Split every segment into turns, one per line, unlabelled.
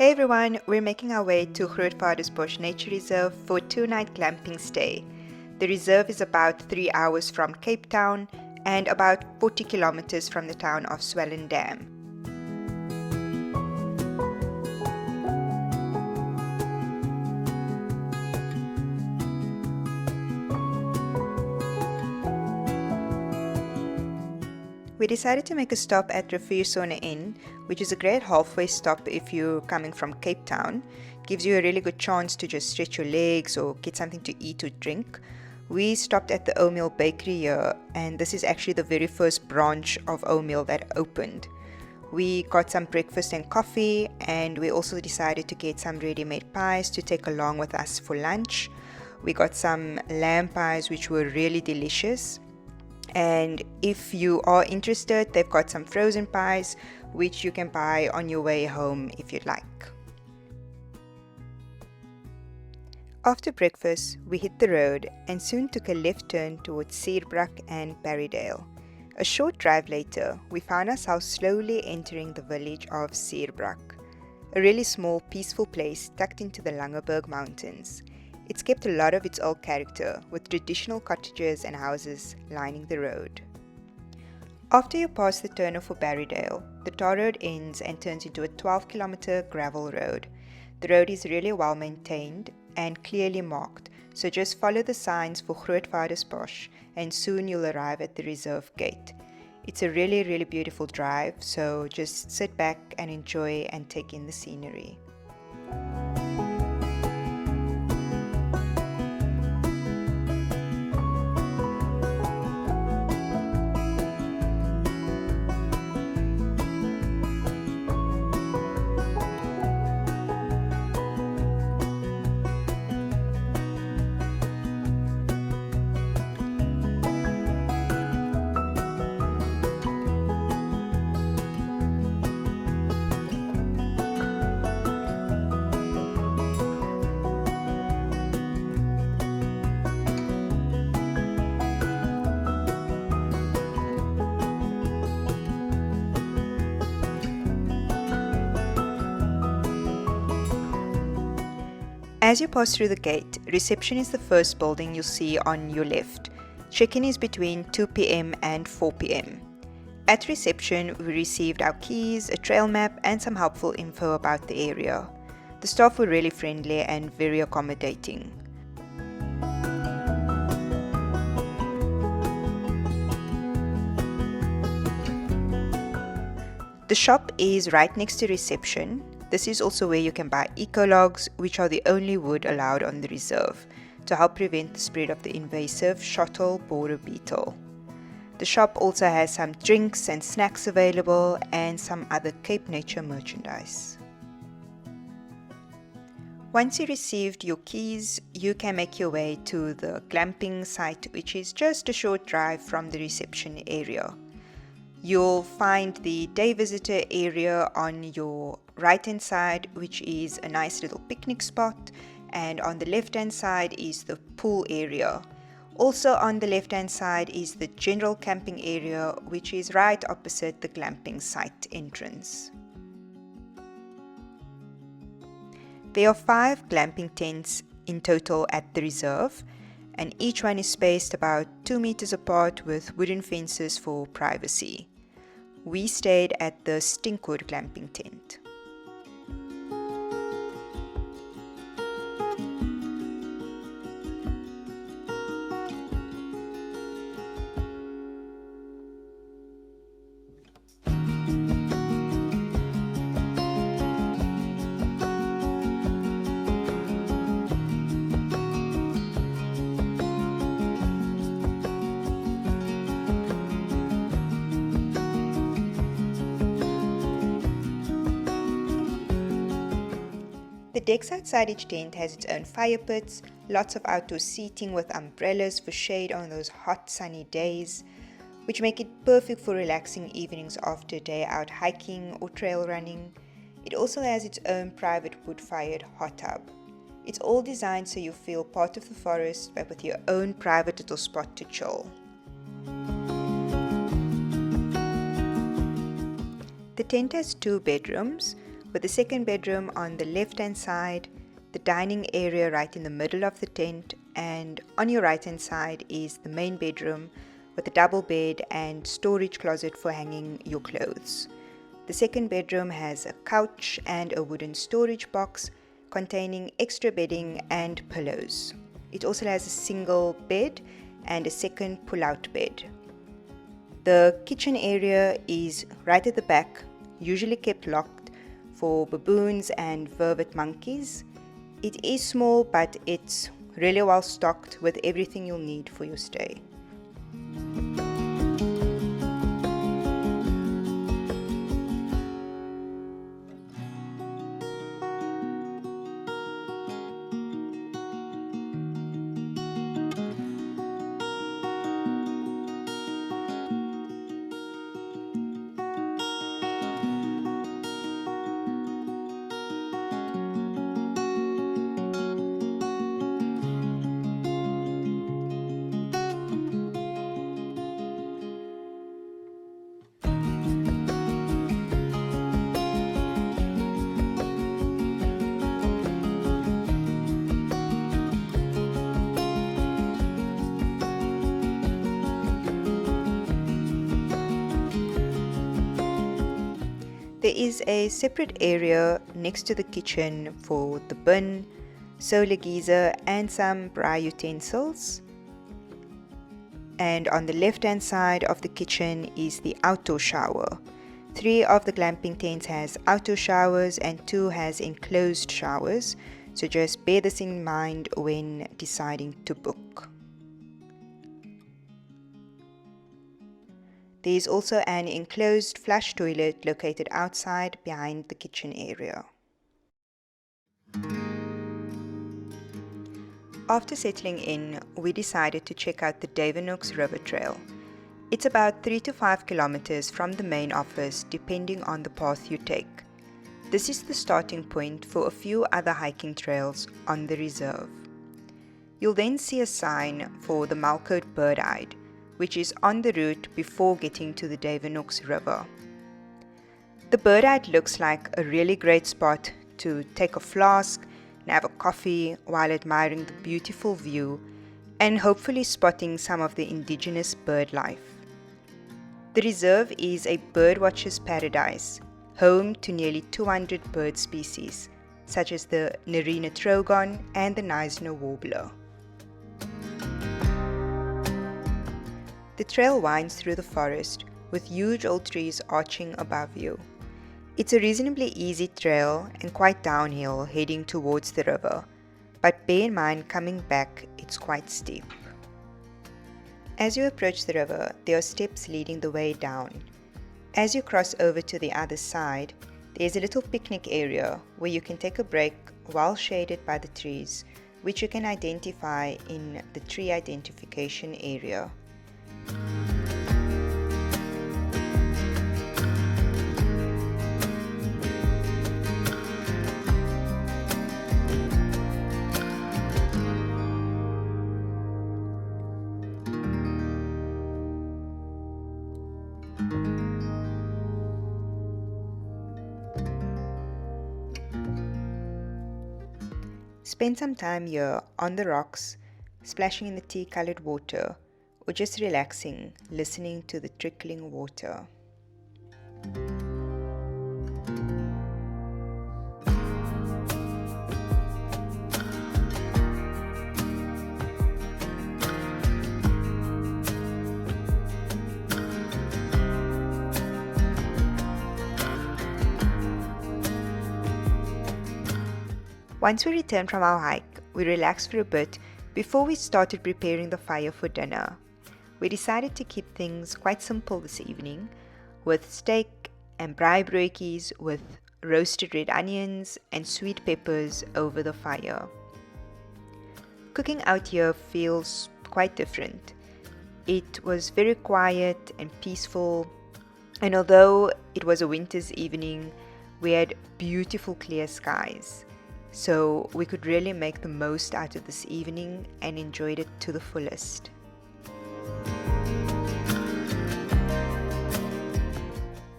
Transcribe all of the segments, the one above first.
Hey everyone, we're making our way to Grootvadersbosch Nature Reserve for a 2-night glamping stay. The reserve is about 3 hours from Cape Town and about 40 kilometers from the town of Swellendam. We decided to make a stop at Riviersone Inn, which is a great halfway stop if you're coming from Cape Town. Gives you a really good chance to just stretch your legs or get something to eat or drink. We stopped at the Oatmeal Bakery here, and this is actually the very first branch of Oatmeal that opened. We got some breakfast and coffee, and we also decided to get some ready-made pies to take along with us for lunch. We got some lamb pies which were really delicious. And if you are interested, they've got some frozen pies which you can buy on your way home if you'd like. After breakfast, we hit the road and soon took a left turn towards Suurbrak and Barrydale. A short drive later, we found ourselves slowly entering the village of Suurbrak, a really small, peaceful place tucked into the Overberg mountains. It's kept a lot of its old character, with traditional cottages and houses lining the road. After you pass the turn for Barrydale, the tar road ends and turns into a 12-kilometer gravel road. The road is really well maintained and clearly marked, so just follow the signs for Grootvadersbosch and soon you'll arrive at the reserve gate. It's a really beautiful drive, so just sit back and enjoy and take in the scenery. As you pass through the gate, reception is the first building you'll see on your left. Check-in is between 2 p.m. and 4 p.m. At reception, we received our keys, a trail map, and some helpful info about the area. The staff were really friendly and very accommodating. The shop is right next to reception. This is also where you can buy eco-logs, which are the only wood allowed on the reserve, to help prevent the spread of the invasive shottle borer beetle. The shop also has some drinks and snacks available and some other CapeNature merchandise. Once you received your keys, you can make your way to the glamping site, which is just a short drive from the reception area. You'll find the day visitor area on your right hand side, which is a nice little picnic spot, and on the left hand side is the pool area. Also on the left hand side is the general camping area, which is right opposite the glamping site entrance. There are 5 glamping tents in total at the reserve, and each one is spaced about 2 meters apart with wooden fences for privacy. We stayed at the Stinkwood glamping tent. The decks outside each tent has its own fire pits, lots of outdoor seating with umbrellas for shade on those hot sunny days, which make it perfect for relaxing evenings after a day out hiking or trail running. It also has its own private wood-fired hot tub. It's all designed so you feel part of the forest, but with your own private little spot to chill. The tent has 2 bedrooms. with the second bedroom on the left hand side, the dining area right in the middle of the tent, and on your right hand side is the main bedroom with a double bed and storage closet for hanging your clothes. The second bedroom has a couch and a wooden storage box containing extra bedding and pillows. It also has a single bed and a second pull-out bed. The kitchen area is right at the back, usually kept locked for baboons and vervet monkeys. It is small, but it's really well stocked with everything you'll need for your stay. There is a separate area next to the kitchen for the bin, solar geyser and some braai utensils. And on the left hand side of the kitchen is the outdoor shower. 3 of the glamping tents has outdoor showers and 2 has enclosed showers, so just bear this in mind when deciding to book. There is also an enclosed flush toilet located outside behind the kitchen area. After settling in, we decided to check out the Duiwenhoks River Trail. It's about 3 to 5 kilometers from the main office depending on the path you take. This is the starting point for a few other hiking trails on the reserve. You'll then see a sign for the Melkhout bird-eyed, which is on the route before getting to the Duiwenhoks River. The bird-eyed looks like a really great spot to take a flask and have a coffee while admiring the beautiful view and hopefully spotting some of the indigenous bird life. The reserve is a birdwatcher's paradise, home to nearly 200 bird species, such as the Narina trogon and the Knysna warbler. The trail winds through the forest with huge old trees arching above you. It's a reasonably easy trail and quite downhill heading towards the river, but bear in mind coming back it's quite steep. As you approach the river, there are steps leading the way down. As you cross over to the other side, there's a little picnic area where you can take a break well shaded by the trees, which you can identify in the tree identification area. Spend some time here on the rocks, splashing in the tea-colored water, or just relaxing, listening to the trickling water. Once we returned from our hike, we relaxed for a bit before we started preparing the fire for dinner. We decided to keep things quite simple this evening, with steak and braai broodjies with roasted red onions and sweet peppers over the fire. Cooking out here feels quite different. It was very quiet and peaceful, and although it was a winter's evening, we had beautiful clear skies. So we could really make the most out of this evening and enjoyed it to the fullest.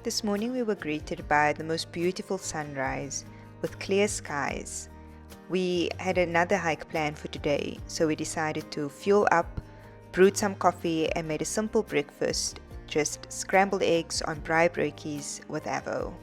The This morning we were greeted by the most beautiful sunrise with clear skies. We had another hike planned for today, so we decided to fuel up, brewed some coffee and made a simple breakfast, just scrambled eggs on braai broodjies with avo.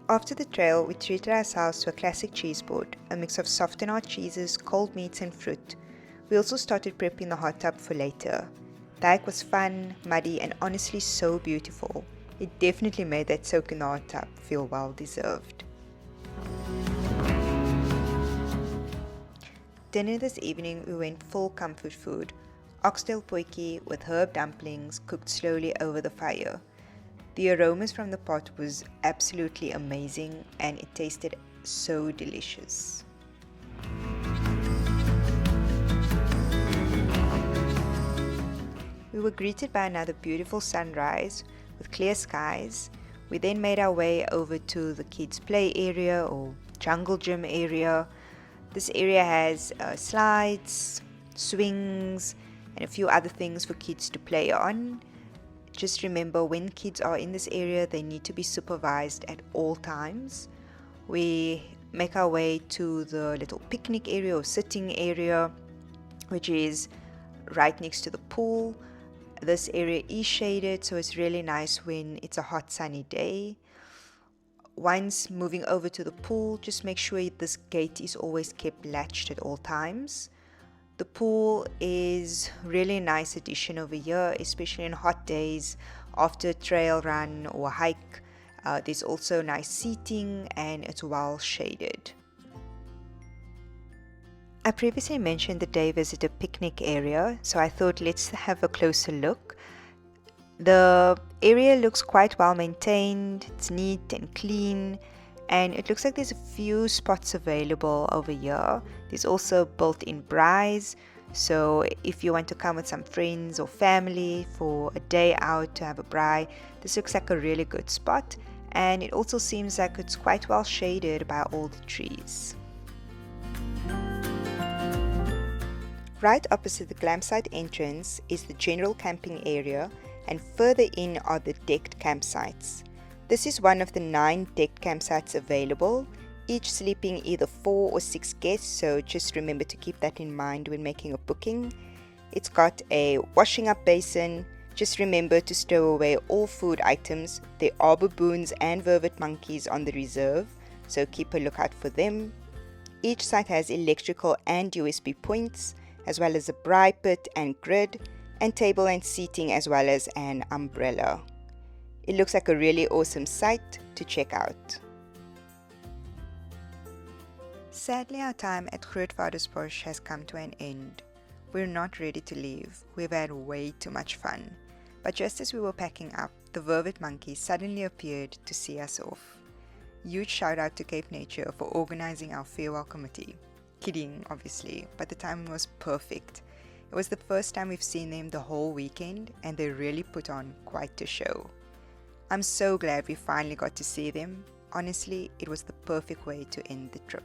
After the trail, we treated ourselves to a classic cheese board, a mix of soft and hard cheeses, cold meats and fruit. We also started prepping the hot tub for later. The hike was fun, muddy and honestly so beautiful. It definitely made that soak in the hot tub feel well deserved. Dinner this evening we went full comfort food. Oxtail potjie with herb dumplings cooked slowly over the fire. The aromas from the pot was absolutely amazing and it tasted so delicious. We were greeted by another beautiful sunrise with clear skies. We then made our way over to the kids' play area or jungle gym area. This area has slides, swings and a few other things for kids to play on. Just remember, when kids are in this area, they need to be supervised at all times. We make our way to the little picnic area or sitting area, which is right next to the pool. This area is shaded, so it's really nice when it's a hot sunny day. Once moving over to the pool, just make sure this gate is always kept latched at all times. The pool is really a nice addition over here, especially on hot days after a trail run or hike. There's also nice seating and it's well shaded. I previously mentioned the day visitor picnic area, so I thought let's have a closer look. The area looks quite well maintained, it's neat and clean, and it looks like there's a few spots available over here. There's also built-in braais, so if you want to come with some friends or family for a day out to have a braai, this looks like a really good spot, and it also seems like it's quite well shaded by all the trees. Right opposite the Glampsite entrance is the general camping area, and further in are the decked campsites. This is one of the 9 decked campsites available, each sleeping either 4 or 6 guests, so just remember to keep that in mind when making a booking. It's got a washing up basin, Just remember to stow away all food items. There are baboons and vervet monkeys on the reserve, so keep a lookout for them. Each site has electrical and USB points, as well as a braai pit and grid, and table and seating, as well as an umbrella. It looks like a really awesome site to check out. Sadly, our time at Grootvadersbosch has come to an end. We're not ready to leave. We've had way too much fun. But just as we were packing up, the vervet monkey suddenly appeared to see us off. Huge shout out to CapeNature for organizing our farewell committee. Kidding, obviously, but the timing was perfect. It was the first time we've seen them the whole weekend, and they really put on quite a show. I'm so glad we finally got to see them. Honestly, it was the perfect way to end the trip.